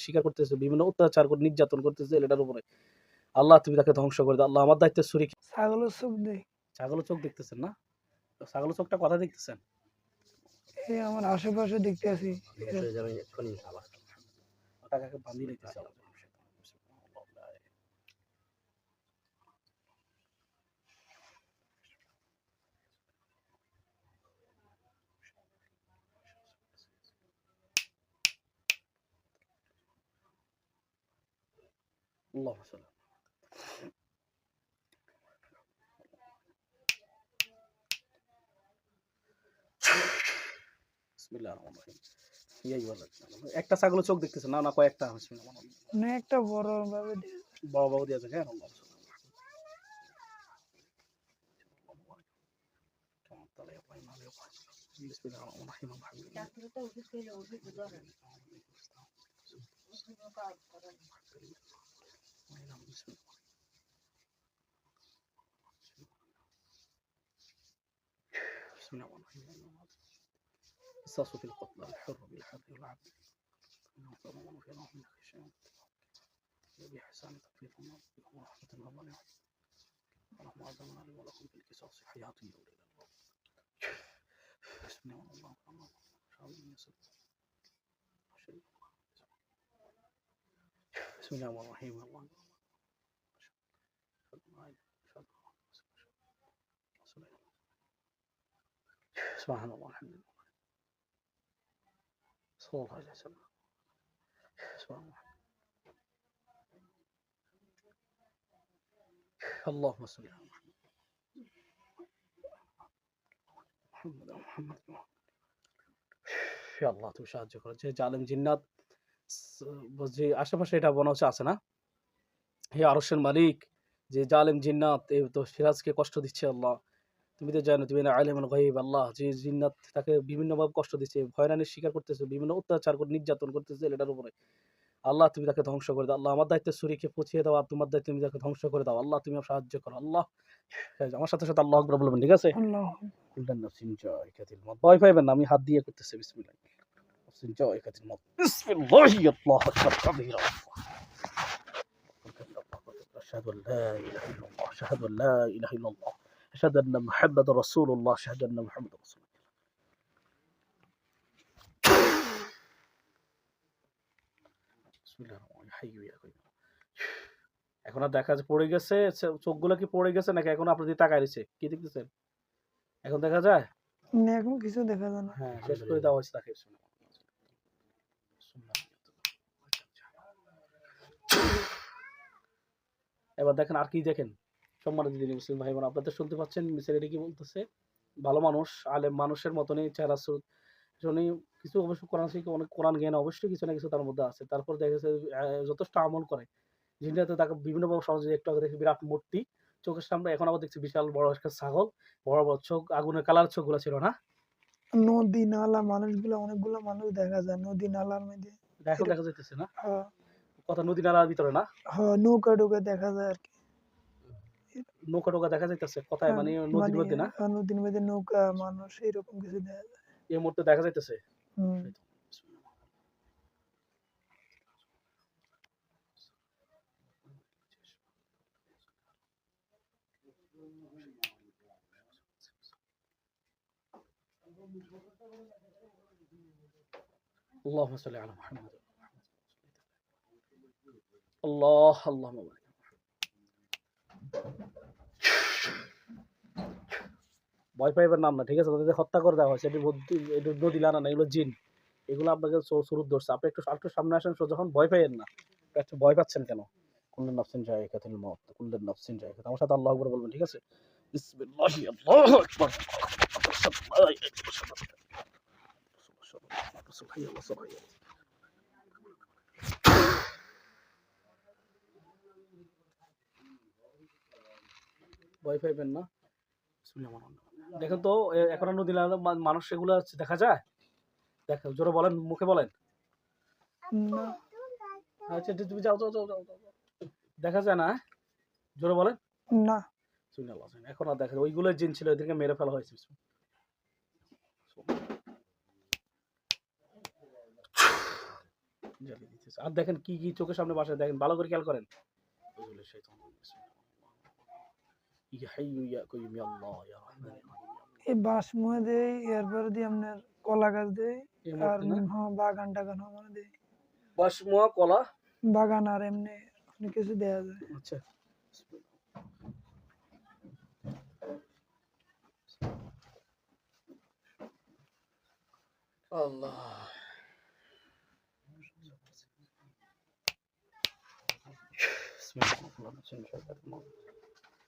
শিকার করতেছে, বিভিন্ন অত্যাচার করে নির্যাতন করতেছে ছেলেটার উপরে। আল্লাহ তুমি তাকে ধ্বংস করে দাও। আল্লাহ আমার দায়িত্বে ছুরি। ছাগলের চোখ দেই। ছাগলের চোখ দেখতেছেন না? ছাগলের চোখটা কথা দেখতেছেন? এই আমার আশেপাশে দেখতে আছি। ওটাকে বান্ধিয়ে নিতেছে আল্লাহ। اللهم صل বিসমিল্লাহির রহমানির রহিম। এই বলেন একটা ছাগলের চোখ দেখতেছেন না? না কয়েকটা? বিসমিল্লাহ মানে একটা বড় ভাবে বড় বড় দিয়ে আছে। হ্যাঁ আল্লাহ বিসমিল্লাহির রহমানির রহিম। بسم الله الرحمن الرحيم. قصاص في القتلى الحر بالحر والعبد ضمان في الله من خشيه بإحسان تطبيق الله ورحمة الله ونعمة اللهم أعظمنا لي ولكم في القصاص حياة يولد الله. بسم الله الرحمن الرحيم. بسم الله الرحمن الرحيم. سبحان الله الحمد لله صلى الله عليه وسلم. سبحان الله. اللهم صل على محمد محمد يا الله তুমি সাহায্য করো। যে জালেম জিন্নাত যে আশেপাশে এটা মনে হচ্ছে আছে না? হে আরশের মালিক, যে জালেম জিন্নাত এই তো সিরাজকে কষ্ট দিচ্ছে আল্লাহ, তুমি তো জানো, তুমি না আলিমুল গায়ব আল্লাহ, যে জিন্নাত তাকে বিভিন্নভাবে কষ্ট দিচ্ছে, হয়রানির শিকার করতেছে, বিভিন্ন অত্যাচার করে নির্যাতন করতেছে ছেলেটার উপরে। আল্লাহ তুমি তাকে ধ্বংস করে দাও। আল্লাহ আমার দায়িত্বে ছুরিকে পচিয়ে দাও, আর তোমার দায়িত্বে তুমি তাকে ধ্বংস করে দাও। আল্লাহ তুমি সাহায্য করো আল্লাহ। আমার সাথে সাথে আল্লাহ আকবার বলবেন, ঠিক আছে? ভয় পাইবেন না, আমি হাত দিয়ে করতেছি। বিসমিল্লাহ বিসমিল্লাহ আল্লাহু আকবার কাবীরা أشهد أن لا إله إلا الله أشهد أن لا إله إلا الله أشهد أن محمد رسول الله أشهد أن محمد رسول الله. بسم الله الرحمن الرحيم. حي يا قيوم. এখন আর দেখা পড়ে গেছে, চোখগুলো কি পড়ে গেছে নাকি এখন আপনার দিকে তাকায় রয়েছে? কি দেখতেছেন? এখন দেখা যায় না, এখন কিছু দেখা যায় না। হ্যাঁ, শেষ করে দেওয়া হয়েছে তাকে। এবার দেখেন আর কি দেখেন। সম্মানিত দিনী মুসলিম ভাই বোন, আপনাদের শুনতে পাচ্ছেন ছেলেটি কি বলতেছে? ভালো মানুষ, আলেম মানুষের মতনই চেহারা সুরত, কিছু অবশ্য কোরআন শিখে, অনেক কোরআন জ্ঞান অবশ্যই কিছু না কিছু তার মধ্যে আছে। তারপর দেখা গেছে যথেষ্ট আমল করে, জিনটাতে তাকে বিভিন্নভাবে সহজে। একটু আগে দেখি বিরাট মূর্তি চোখের সামনে, এখন আবার দেখছি বিশাল বড় একটা ছাগল, বড় বড় চোখ, আগুনের কালার চোখগুলো ছিল না? নদী নালা মানুষগুলো, অনেকগুলো মানুষ দেখা যায় নদী নালার মধ্যে। এখন দেখা যাইতেছে না? হ্যাঁ কথা নদী নালার ভিতরে না? হ্যাঁ, নৌকা টোকা দেখা যায় আর কি। নৌকা টোকা দেখা যাইতেছে কোথায়? মানে নদীর মধ্যে না? নদীর মধ্যে নৌকা, মানুষ, এইরকম কিছু দেখা যায় এই মুহূর্তে দেখা যাইতেছে। اللهم صل على محمد. الله اللهم بارك. ভয় পাইবার নাম না, ঠিক আছে? তাদের হত্যা করে দেওয়া হয়েছে, এটি নদী লানা না, এগুলো জিন। এগুলো আপনাকে সুরুত ধরছে। আপনি একটু সামনে আসেন, যখন ভয় পাইয়েন না। ভয় পাচ্ছেন কেন? কুল্লুন নাফসিন যায়িকাতুল মউত, কুল্লুন নাফসিন যায়িকাতুল। আমার সাথে আল্লাহু আকবার বলবেন, ঠিক আছে? বিসমিল্লাহ আল্লাহু আকবার। ভয় পাইবেন না। দেখেন তো এখন নদী মানুষ এগুলো দেখা যায়? দেখেন, জোরে বলেন, মুখে বলেন। আচ্ছা তুমি যাও যাও যাও যাও, দেখা যায় না? জোরে বলেন না। এখন আর দেখেন, ওইগুলো জিন ছিল, এদেরকে মেরে ফেলা হয়েছে। জ্বালিয়ে দিতেছে। আর দেখেন কি কি চোখের সামনে বাসা, দেখেন ভালো করে খেয়াল করেন। আউযু বিল্লাহি শাইতানির রাজিম। ইয়া হাইয়্যু ইয়া কাইয়্যুম ইয়া আল্লাহ ইয়া রাহমান ইয়া রাহিম ইয়া আল্লাহ। এই বাঁশ মুয়ে দেই, এরপরে দিয়ে আপনার কলা গাছ দেই, এই আর মুহূর্তে না হ্যাঁ বাগান টাগান মানে দেই। বাসমুয়া কলা। বাগান আর এমনি অনেক কিছু দেয়া যায়। আচ্ছা। আল্লাহ।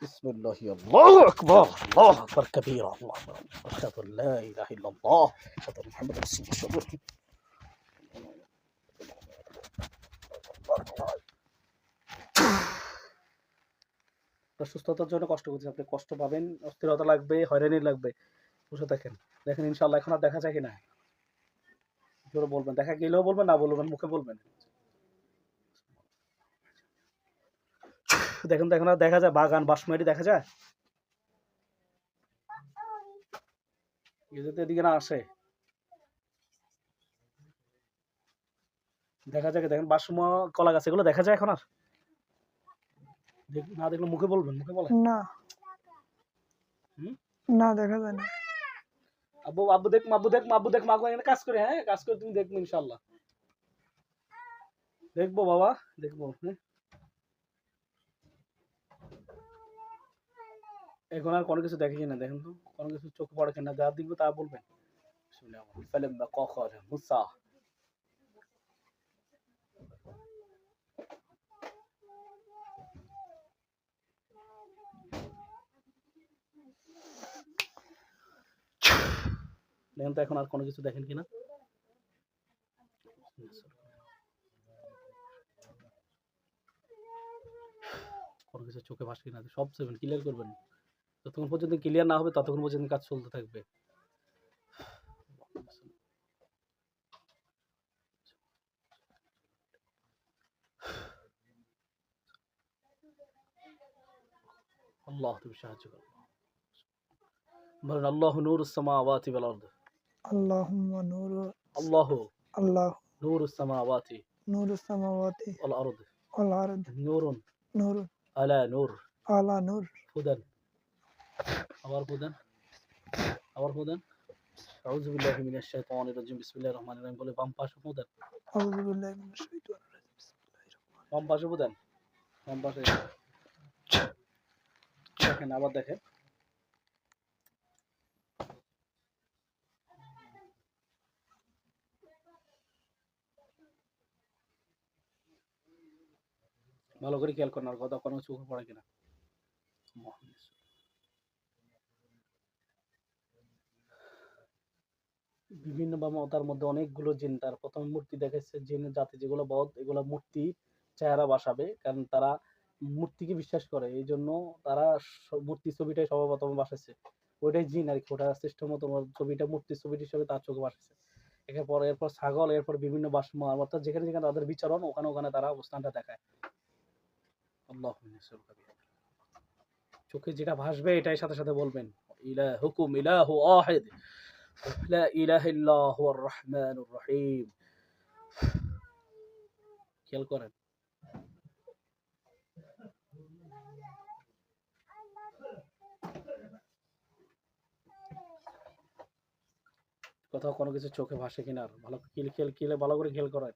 بسم الله الله أكبر الله أكبر كبيرا الله أكبر أشهد أن لا إله إلا الله أشهد أن محمد رسول الله সুস্থতার জন্য কষ্ট করছেন, আপনি কষ্ট পাবেন, অস্থিরতা লাগবে, হয়রানি লাগবে, বসে দেখেন। দেখেন ইনশাআল্লাহ এখন আর দেখা যায় কিনা জোরে বলবেন, দেখা গেলেও বলবেন, না বলবেন মুখে বলবেন। দেখেন তো এখন আর দেখা যায় বাগান বাসমুয়ারি দেখা যায়, যদি এদিকে না আসে দেখা যায়। দেখেন বাসমুয়া কলা গাছ এগুলো দেখা যায় এখন আর না দেখলে মুখে বলবেন, মুখে বলেন। না হুম? না দেখা যায় না। আব্বু আব্বু দেখ মাব্বু দেখ মাব্বু দেখ মাগো এখানে কাজ করে, হ্যাঁ কাজ করে তুমি দেখবো ইনশাআল্লাহ। দেখবো বাবা, দেখবো। হ্যাঁ এখন আর কোনো কিছু দেখে কিনা দেখেন তো, কোনো কিছু চোখে পড়ে কিনা, যা দেখবো তা বলবেন। فلما قخر موسى দেখেন তো এখন আর কোনো কিছু দেখেন কিনা। কোনো কিছু চোখে ভাসে কিনা সব সেভেন ক্লিয়ার করবেন। যতক্ষণ পর্যন্ত ক্লিয়ার না হবে ততক্ষণ পর্যন্ত কাজ চলতে থাকবে। আল্লাহ তুমি সাহায্য করো। বলেন আল্লাহু নূরুস সামাওয়াতি ওয়াল আরদ। আল্লাহুম্মা নূরু আল্লাহু আল্লাহ নূরুস সামাওয়াতি নূরুস সামাওয়াতি ওয়াল আরদ ওয়াল আরদ নূরুন নূরুন আলা নূর আলা নূর হুদান। আবার হুদান, আবার হুদান। আউযু বিল্লাহি মিনাশ শাইতানির রাজিম বিসমিল্লাহির রহমানির রহিম বলে বাম পাশে হুদান, আউযু বিল্লাহি মিনাশ শাইতানির রাজিম বিসমিল্লাহির রহমানির বাম পাশে হুদান, বাম পাশে দেখেন, আবার দেখেন। ভালো করে খেয়াল করেন আর কথা কোনো চোখে পড়ে কিনা। বিভিন্ন বা তার মধ্যে অনেকগুলো জিন, তার প্রথম মূর্তি দেখাচ্ছে জিন জাতি যেগুলো বধ, এগুলো মূর্তি চেহারা বাসাবে, কারণ তারা মূর্তিকে বিশ্বাস করে, এই জন্য তারা মূর্তি ছবিটাই সর্বপ্রথম বাসাচ্ছে। ওইটাই জিন আর কি, ওটা শ্রেষ্ঠ মতো ছবিটা মূর্তি ছবির হিসেবে তার চোখে বাসাচ্ছে। এরপর ছাগল, এরপর বিভিন্ন বাসমা, অর্থাৎ যেখানে যেখানে তাদের বিচরণ ওখানে ওখানে তারা অবস্থানটা দেখায়। আল্লাহ চোখে যেটা ভাসবে এটাই সাথে সাথে বলবেন। ইলাহুকুম ইলাহু ওয়াহিদ লা ইলাহা ইল্লা হুয়ার রহমানুর রহিম। খেয়াল করেন। কোথাও কোনো কিছু চোখে ভাসে কিনা ভালো খেলে ভালো করে খেয়াল করেন।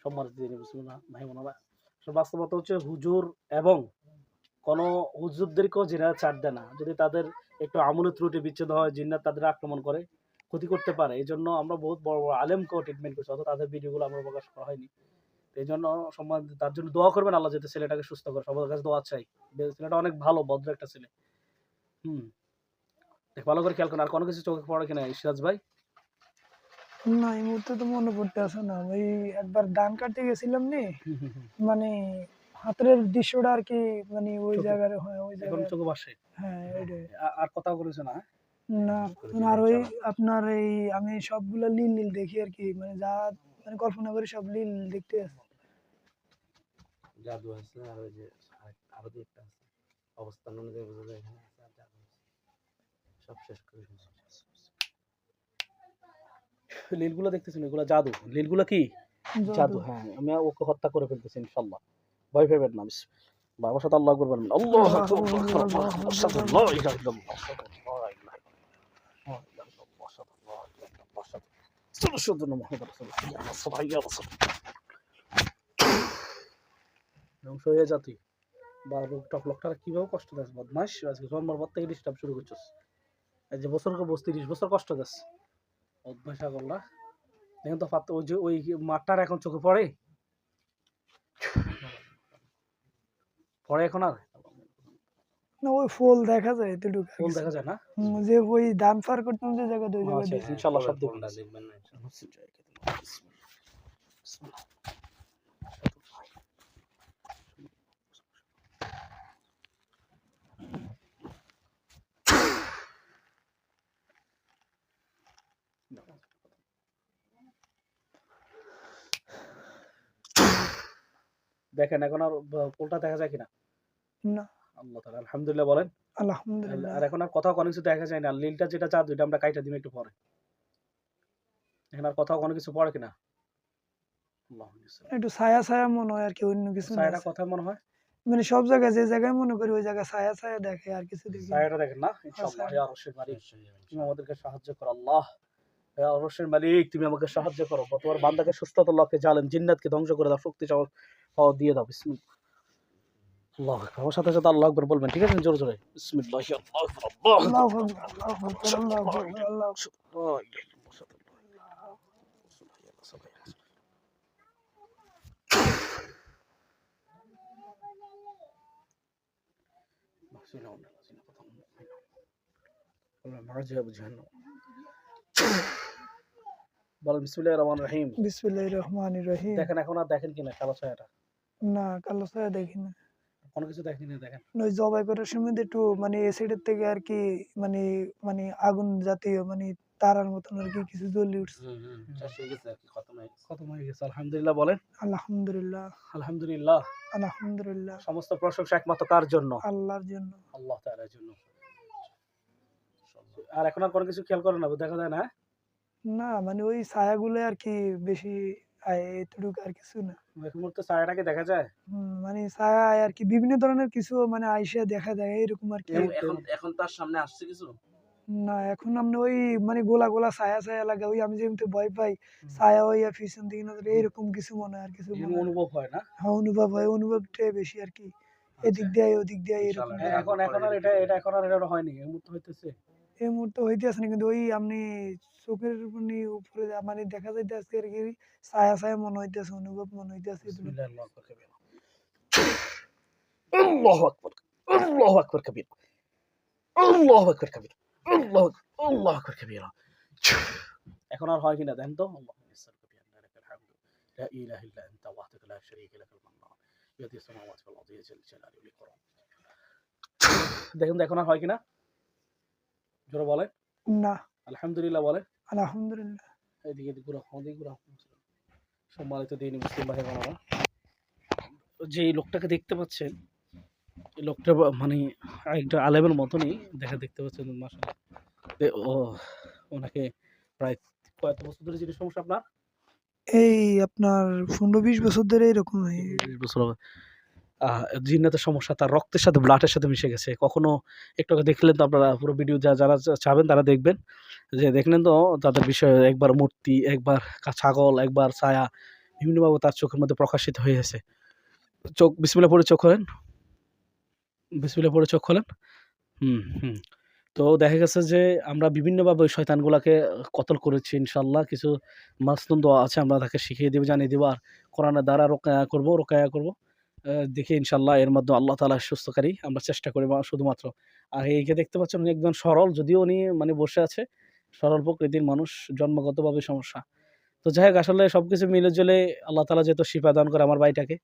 সম্মানিত দিনী মুসলমান ভাই বোনেরা, বাস্তবতা হচ্ছে হুজুর এবং কোনো হুজুরদেরকেও জিন্নাত ছাড় দেয় না। যদি তাদের একটু আমূলে ত্রুটি বিচ্ছেদ হয়, জিন্নাত তাদের আক্রমণ করে ক্ষতি করতে পারে। এই জন্য আমরা বহুত বড় বড় আলেমকেও ট্রিটমেন্ট করছি, অথচ তাদের ভিডিওগুলো আমরা প্রকাশ করা হয়নি। এই জন্য সম্মান তার জন্য দোয়া করবেন, আল্লাহ যাতে ছেলেটাকে সুস্থ করে, সবার কাছে দোয়া চাই। ছেলেটা অনেক ভালো ভদ্র একটা ছেলে। হুম, ভালো করে খেয়াল করেন। আর কোনো কিছু চোখে পড়ে কিনা সিরাজ ভাই? না এই মুহূর্তে তো মনে পড়তে আসে না। ওই একবার ধান কাটতে গেছিলাম নি, মানে হাতের দৃশ্যটা আর কি, মানে ওই চোখে জায়গার হয় ওই এখন জায়গায়। চোখে ভাসে। হ্যাঁ ওইটাই। আর কথা বলেছে না? না আর ওই আপনার এই আমি সবগুলা লীল লীল দেখি আর কি, মানে যা মানে কল্পনা করি সব লীল দেখতে আছে। জাদু আছে আর ওই যে আরো একটা আছে। অবস্থান অনুযায়ী বোঝা যায় এখানে আছে আর জাদু আছে। সব শেষ করে ফেলছি। লীলগুলো দেখতেছেন, এগুলো জাদু। লীলগুলো কি? জাদু। জাদু। হ্যাঁ, আমি ওকে হত্যা করে ফেলতেছি ইনশাআল্লাহ। ভয় পাবেন না। বাবার সাথে আল্লাহ আকবার বলবেন। আল্লাহু আকবার, আল্লাহু আকবার, আশহাদু আল্লা ইলাহা ইল্লাল্লাহ, আশহাদু আল্লা ইলাহা ইল্লাল্লাহ, আশহাদু আল্লা ইলাহা ইল্লাল্লাহ, আশহাদু আন্না মুহাম্মাদার রাসূলুল্লাহ, হাইয়া আলাস সালাহ। ধ্বংস হয়ে যা তুই। বাবু টকলকটার কিভাবে কষ্ট দেস বদমাশ। আজকে জন্মের পর থেকে ডিস্টার্ব শুরু করছিস। এই যে বছরকে ৩২ বছর কষ্ট দেস বদমাশ আগল্লা। দেখেন তো ওই যে ওই মাঠটার এখন চোখে পড়ে পড়ে এখন আর না ওই ফুল দেখা যায় এতটুকু আর ফুল কিছু দেখা না। যায় না। যে ওই ধান ফার করতাম যে জায়গাতে ওই আচ্ছা জায়গাতে ইনশাআল্লাহ সব ওই দেখবেন। ফোনটা দেখবেন না ইনশাআল্লাহ। বিসমিল্লাহ। দেখেন এখন আর ফুলটা দেখা যায় কিনা? না। আল্লাহ তাআলা আলহামদুলিল্লাহ বলেন। আলহামদুলিল্লাহ। আর এখন আর কোথাও কোনো কিছু দেখা যায় না। লীলটা যেটা জাদু এটা আমরা কাইটা দিই একটু পরে। এখন আর কোথাও কোনো কিছু পড়ে কিনা? আল্লাহু আকবার। একটু ছায়া ছায়া মনে হয় আর কি, অন্য কিছু না। ছায়াটা কোথায় মনে হয়? মানে সব জায়গায় যে জায়গায় মনে করি ওই জায়গায় ছায়া ছায়া দেখে, আর কিছু দেখি না। ছায়াটা দেখেন না? ইনশাআল্লাহ ইয়া আরশের মালিক তুমি আমাদেরকে সাহায্য করো আল্লাহ। ইয়া আরশের মালিক তুমি আমাকে সাহায্য করো। তোমার বান্দাকে সুস্থতা লক্ষ্যে জালেম জিন্নাতকে ধ্বংস করে দাও, শক্তি পাওয়ার দিয়ে দাও। বিসমিল্লাহ। আল্লাহু আকবার। আমার সাথে সাথে আল্লাহু আকবার বলবেন, ঠিক আছে? জোরে জোরে। বিসমিল্লাহ আল্লাহু আকবার, আল্লাহু আল্লাহু আকবার, আল্লাহু আকবার, আল্লাহু আকবার, আল্লাহু আকবার। বলেন বিসমিল্লাহির রহমানির রহিম। বিসমিল্লাহির রহমানির রহিম। দেখেন এখন আর দেখেন কিনা কালো ছায়াটা? না, কালো ছায়া দেখি না। কোনো কিছু দেখেন না দেখেন। ওই জবাই করার সময় একটু মানে এসিডের থেকে আর কি মানে মানে আগুন জাতীয় মানে তারার মতন আর কি কিছু জ্বলে উঠছে। শেষ হয়ে গেছে আর কি, খতম হয়ে গেছে। খতম হয়ে গেছে। আলহামদুলিল্লাহ বলেন। আলহামদুলিল্লাহ। আলহামদুলিল্লাহ। আলহামদুলিল্লাহ। সমস্ত প্রশংসা একমাত্র কার জন্য? আল্লাহর জন্য। আল্লাহ তাআলার জন্য। আর এখন আর কোনো কিছু খেয়াল করেন না, দেখা যায় না? না মানে ওই ছায়াগুলো আর কি বেশি এতটুকু আর কিছু না। এখন মুহূর্তে ছায়াটাকে দেখা যায়? মানে ছায়া আর কি বিভিন্ন ধরনের কিছু মানে আইসা দেখা যায় এরকম আর কি। এখন এখন তার সামনে আসছে কিছু? না এখন আমরা ওই মানে গোলা গোলা ছায়া ছায়া লাগে, ওই আমি যেমনি ভয় পাই ছায়া হইয়া পিছন দিকে নজর এরকম কিছু মনে হয় আর কিছু মনে এরকম হয়। অনুভব হয় না? হ্যাঁ অনুভব হয়, অনুভবটাই বেশি আর কি। এদিক দিয়ে ওদিক দিয়ে এরকম। এখন এখন আর এটা হয়নি। এই মুহূর্তে হইতেছে। এই মুহূর্তে হইতে আছে না, কিন্তু ওই আপনি চোখের মানে উপরে মানে দেখা যাইতে আজকে আর কি ছায়া ছায়া মনে হইতেছে, অনুভব মনে হইতেছে। বিসমিল্লাহ আল্লাহু আকবার কাবীরা। আল্লাহু আকবার। আল্লাহু আকবার কাবীরা। আল্লাহু আকবার কাবীরা। আল্লাহু আকবার কাবীরা। এখন আর হয় কিনা দেখেন তো? আল্লাহুম্মা ইসসালুকা বিআন্না লাকাল হামদু লা ইলাহা ইল্লা আনতা ওয়াহদাকা লা শারীকা লাকাল মান্নান বিয়াদিস সামাওয়াতি ওয়াল আরদি জাল জালালি ওয়াল ইকরাম। দেখেন তো এখন আর হয় কিনা? জোরে বলেন। না। আলহামদুলিল্লাহ বলেন। আলহামদুলিল্লাহ। এদিকে ঘুরাও, ওদিকে ঘুরাও। সম্মানিত দিনী মুসলিম ভাই বোনেরা, যে লোকটাকে দেখতে পাচ্ছেন, এই লোকটা মানে একটা আলেমের মতনই দেখতে পাচ্ছেন মাশাআল্লাহ। ও ওনাকে প্রায় কত বছর ধরে যিনি সমস্যা আপনার? এই আপনার ১৫-২০ বছর ধরে এরকম ২০ বছর হবে। জিন্নাতের সমস্যা তার রক্তের সাথে ব্লাডের সাথে মিশে গেছে। কখনো একটু আগে দেখলেন তো আপনারা পুরো ভিডিও যারা চাবেন তারা দেখবেন। যে দেখলেন তো তাদের বিষয়ে একবার মূর্তি, একবার ছাগল, একবার ছায়া বিভিন্নভাবে তার চোখের মধ্যে প্রকাশিত হয়েছে। চোখ বিসমিল্লাহ পড়ে চোখ খোলেন। বিসমিল্লাহ পড়ে চোখ খোলেন। হুম। তো দেখা গেছে যে আমরা বিভিন্নভাবে ওই শয়তানগুলাকে কতল করেছি ইনশাআল্লাহ। কিছু মাসনুন দোয়া আছে আমরা তাকে শিখিয়ে দেব, জানিয়ে দেব। আর কোরআনের দ্বারা রোকায়া করব। দেখি ইনশাআল্লাহ এর মাধ্যমে আল্লাহ তাআলা সুস্থকারী আমরা চেষ্টা করি শুধুমাত্র। আর এইকে দেখতে পাচ্ছেন উনি একজন সরল, যদিও উনি মানে বসে আছে, সরল প্রকৃতির মানুষ, জন্মগতভাবে সমস্যা। তো যাই হোক আসলে সবকিছু মিলে ঝুলে আল্লাহ তাআলা যেহেতু শিফা দান করে আমার ভাইটাকে,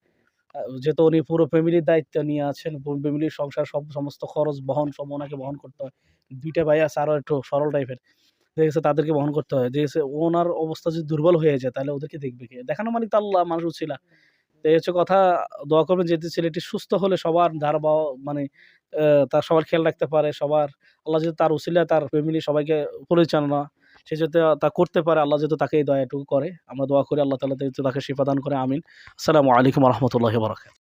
যেহেতু উনি পুরো ফ্যামিলির দায়িত্ব নিয়ে আছেন, পুরো ফ্যামিলির সংসার সমস্ত খরচ সব ওনাকে বহন করতে হয়। ২ টা ভাই আছে আরো একটু সরল টাইপের। দেখা গেছে তাদেরকে বহন করতে হয়। দেখা গেছে ওনার অবস্থা যদি দুর্বল হয়ে যায় তাহলে ওদেরকে দেখবে কে? দেখানো মালিক তো আল্লাহ, মানুষ উছিলা। তো এই হচ্ছে কথা। দোয়া করবেন যে ছেলেটি সুস্থ হলে সবার মানে তার সবার খেয়াল রাখতে পারে, সবার আল্লাহ যদি তার উসিলায় তার ফ্যামিলি সবাইকে পরিচালনা সে যাতে তা করতে পারে, আল্লাহ যাতে তাকে এই দয়াটুকু করে। আমরা দোয়া করি আল্লাহ তাআলা যাতে তাকে শিফা দান করে। আমিন। আসসালামু আলাইকুম ওয়া রাহমাতুল্লাহি ওয়া বারাকাতুহু।